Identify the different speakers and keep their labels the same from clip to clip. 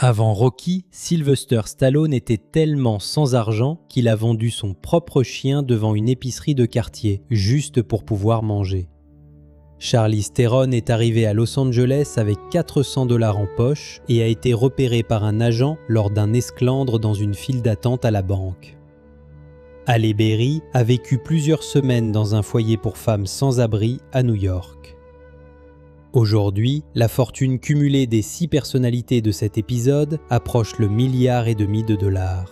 Speaker 1: Avant Rocky, Sylvester Stallone était tellement sans argent qu'il a vendu son propre chien devant une épicerie de quartier, juste pour pouvoir manger. Charlize Theron est arrivé à Los Angeles avec 400 $ en poche et a été repéré par un agent lors d'un esclandre dans une file d'attente à la banque. Halle Berry a vécu plusieurs semaines dans un foyer pour femmes sans abri à New York. Aujourd'hui, la fortune cumulée des 6 personnalités de cet épisode approche le $1,5 milliard.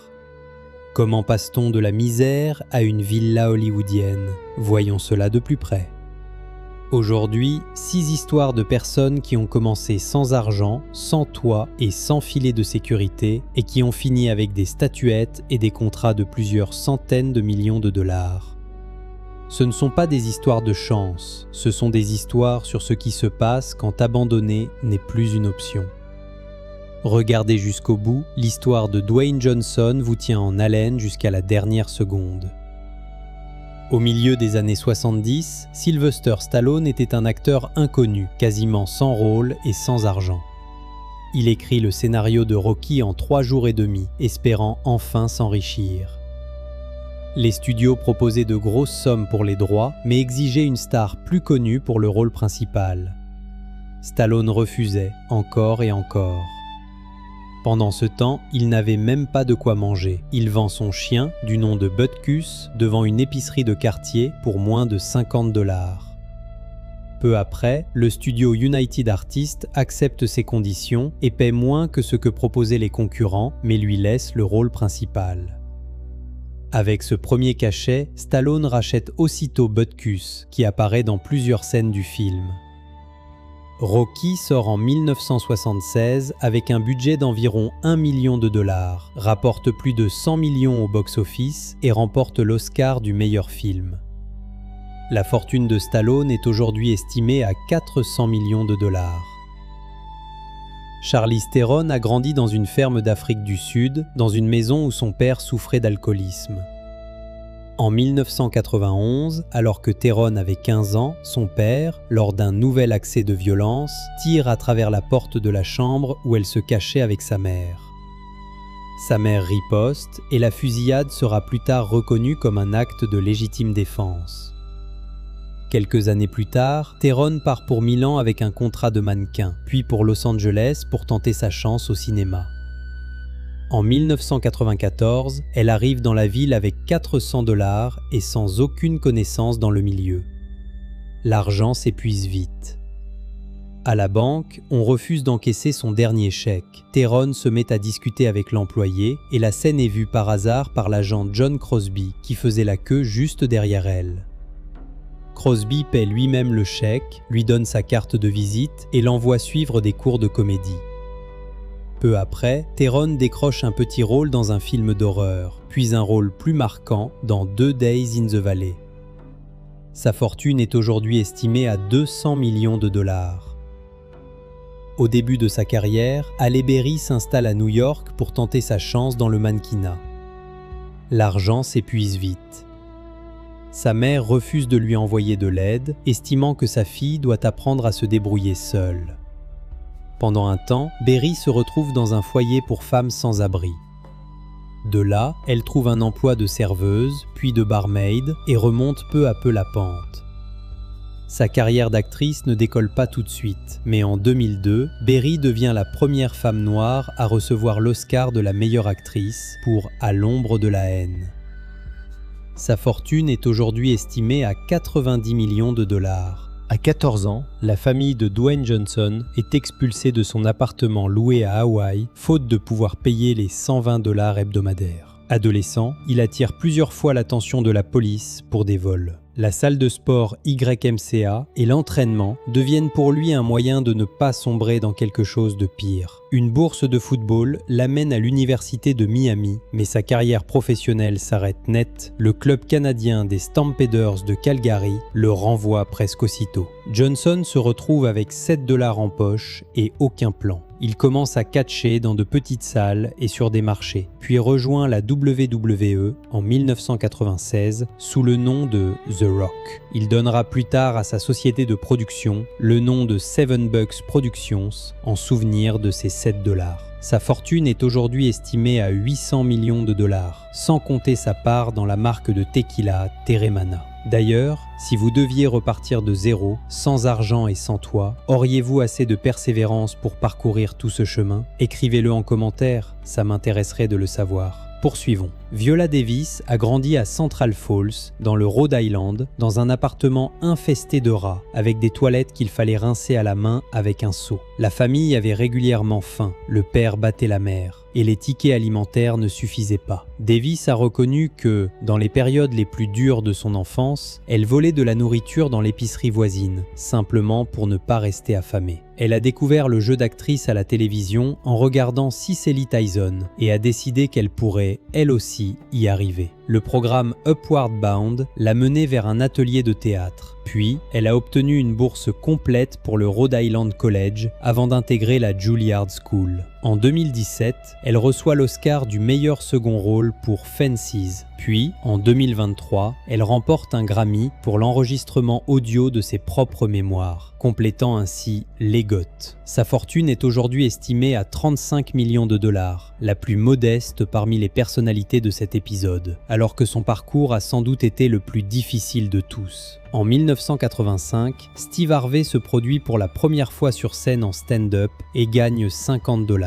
Speaker 1: Comment passe-t-on de la misère à une villa hollywoodienne? Voyons cela de plus près. Aujourd'hui, 6 histoires de personnes qui ont commencé sans argent, sans toit et sans filet de sécurité et qui ont fini avec des statuettes et des contrats de plusieurs centaines de millions de dollars. Ce ne sont pas des histoires de chance, ce sont des histoires sur ce qui se passe quand abandonner n'est plus une option. Regardez jusqu'au bout, l'histoire de Dwayne Johnson vous tient en haleine jusqu'à la dernière seconde. Au milieu des années 70, Sylvester Stallone était un acteur inconnu, quasiment sans rôle et sans argent. Il écrit le scénario de Rocky en 3 jours et demi, espérant enfin s'enrichir. Les studios proposaient de grosses sommes pour les droits, mais exigeaient une star plus connue pour le rôle principal. Stallone refusait, encore et encore. Pendant ce temps, il n'avait même pas de quoi manger. Il vend son chien, du nom de Butkus, devant une épicerie de quartier pour moins de 50 $. Peu après, le studio United Artists accepte ses conditions et paie moins que ce que proposaient les concurrents, mais lui laisse le rôle principal. Avec ce premier cachet, Stallone rachète aussitôt Butkus, qui apparaît dans plusieurs scènes du film. Rocky sort en 1976 avec un budget d'environ $1 million, rapporte plus de 100 millions au box-office et remporte l'Oscar du meilleur film. La fortune de Stallone est aujourd'hui estimée à $400 millions. Charlize Theron a grandi dans une ferme d'Afrique du Sud, dans une maison où son père souffrait d'alcoolisme. En 1991, alors que Theron avait 15 ans, son père, lors d'un nouvel accès de violence, tire à travers la porte de la chambre où elle se cachait avec sa mère. Sa mère riposte et la fusillade sera plus tard reconnue comme un acte de légitime défense. Quelques années plus tard, Theron part pour Milan avec un contrat de mannequin, puis pour Los Angeles pour tenter sa chance au cinéma. En 1994, elle arrive dans la ville avec 400 $ et sans aucune connaissance dans le milieu. L'argent s'épuise vite. À la banque, on refuse d'encaisser son dernier chèque. Theron se met à discuter avec l'employé et la scène est vue par hasard par l'agent John Crosby qui faisait la queue juste derrière elle. Crosby paie lui-même le chèque, lui donne sa carte de visite et l'envoie suivre des cours de comédie. Peu après, Theron décroche un petit rôle dans un film d'horreur, puis un rôle plus marquant dans 2 Days in the Valley. Sa fortune est aujourd'hui estimée à $200 millions. Au début de sa carrière, Halle Berry s'installe à New York pour tenter sa chance dans le mannequinat. L'argent s'épuise vite. Sa mère refuse de lui envoyer de l'aide, estimant que sa fille doit apprendre à se débrouiller seule. Pendant un temps, Berry se retrouve dans un foyer pour femmes sans abri. De là, elle trouve un emploi de serveuse, puis de barmaid, et remonte peu à peu la pente. Sa carrière d'actrice ne décolle pas tout de suite, mais en 2002, Berry devient la première femme noire à recevoir l'Oscar de la meilleure actrice pour À l'ombre de la haine. Sa fortune est aujourd'hui estimée à $90 millions. À 14 ans, la famille de Dwayne Johnson est expulsée de son appartement loué à Hawaï, faute de pouvoir payer les $120 hebdomadaires. Adolescent, il attire plusieurs fois l'attention de la police pour des vols. La salle de sport YMCA et l'entraînement deviennent pour lui un moyen de ne pas sombrer dans quelque chose de pire. Une bourse de football l'amène à l'université de Miami, mais sa carrière professionnelle s'arrête net. Le club canadien des Stampeders de Calgary le renvoie presque aussitôt. Johnson se retrouve avec $7 en poche et aucun plan. Il commence à catcher dans de petites salles et sur des marchés, puis rejoint la WWE en 1996 sous le nom de The Rock. Il donnera plus tard à sa société de production le nom de Seven Bucks Productions en souvenir de ses $7. Sa fortune est aujourd'hui estimée à 800 millions de dollars, sans compter sa part dans la marque de tequila Teremana. D'ailleurs, si vous deviez repartir de zéro, sans argent et sans toit, auriez-vous assez de persévérance pour parcourir tout ce chemin? Écrivez-le en commentaire, ça m'intéresserait de le savoir. Poursuivons. Viola Davis a grandi à Central Falls, dans le Rhode Island, dans un appartement infesté de rats, avec des toilettes qu'il fallait rincer à la main avec un seau. La famille avait régulièrement faim, le père battait la mère, et les tickets alimentaires ne suffisaient pas. Davis a reconnu que, dans les périodes les plus dures de son enfance, elle volait de la nourriture dans l'épicerie voisine, simplement pour ne pas rester affamée. Elle a découvert le jeu d'actrice à la télévision en regardant Cicely Tyson et a décidé qu'elle pourrait, elle aussi, y arriver. Le programme Upward Bound l'a menée vers un atelier de théâtre. Puis, elle a obtenu une bourse complète pour le Rhode Island College avant d'intégrer la Juilliard School. En 2017, elle reçoit l'Oscar du meilleur second rôle pour Fences. Puis, en 2023, elle remporte un Grammy pour l'enregistrement audio de ses propres mémoires, complétant ainsi les GOT. Sa fortune est aujourd'hui estimée à 35 millions de dollars, la plus modeste parmi les personnalités de cet épisode, alors que son parcours a sans doute été le plus difficile de tous. En 1985, Steve Harvey se produit pour la première fois sur scène en stand-up et gagne 50 $.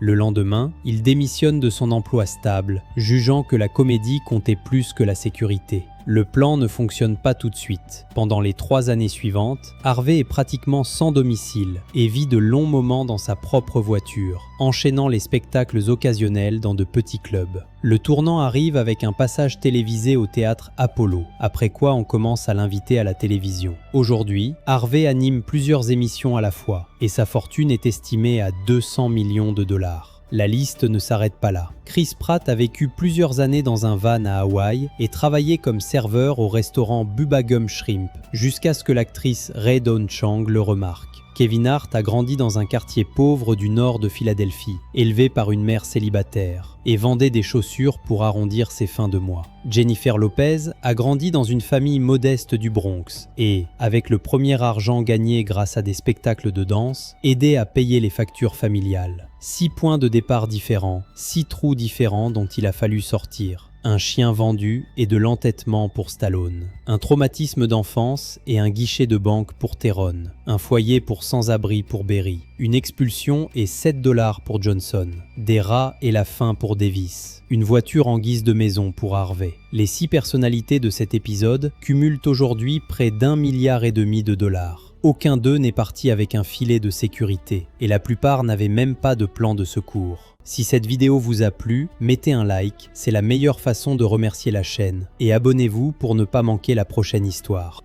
Speaker 1: Le lendemain, il démissionne de son emploi stable, jugeant que la comédie comptait plus que la sécurité. Le plan ne fonctionne pas tout de suite. Pendant les 3 années suivantes, Harvey est pratiquement sans domicile et vit de longs moments dans sa propre voiture, enchaînant les spectacles occasionnels dans de petits clubs. Le tournant arrive avec un passage télévisé au théâtre Apollo, après quoi on commence à l'inviter à la télévision. Aujourd'hui, Harvey anime plusieurs émissions à la fois et sa fortune est estimée à 200 millions de dollars. La liste ne s'arrête pas là. Chris Pratt a vécu plusieurs années dans un van à Hawaï et travaillé comme serveur au restaurant Bubba Gump Shrimp, jusqu'à ce que l'actrice Rae Dawn Chang le remarque. Kevin Hart a grandi dans un quartier pauvre du nord de Philadelphie, élevé par une mère célibataire, et vendait des chaussures pour arrondir ses fins de mois. Jennifer Lopez a grandi dans une famille modeste du Bronx et, avec le premier argent gagné grâce à des spectacles de danse, aidait à payer les factures familiales. 6 points de départ différents, 6 trous différents dont il a fallu sortir. Un chien vendu et de l'entêtement pour Stallone. Un traumatisme d'enfance et un guichet de banque pour Theron. Un foyer pour sans-abri pour Berry. Une expulsion et 7 $ pour Johnson. Des rats et la faim pour Davis. Une voiture en guise de maison pour Harvey. Les 6 personnalités de cet épisode cumulent aujourd'hui près d'1,5 milliard de dollars. Aucun d'eux n'est parti avec un filet de sécurité et la plupart n'avaient même pas de plan de secours. Si cette vidéo vous a plu, mettez un like, c'est la meilleure façon de remercier la chaîne et abonnez-vous pour ne pas manquer la prochaine histoire.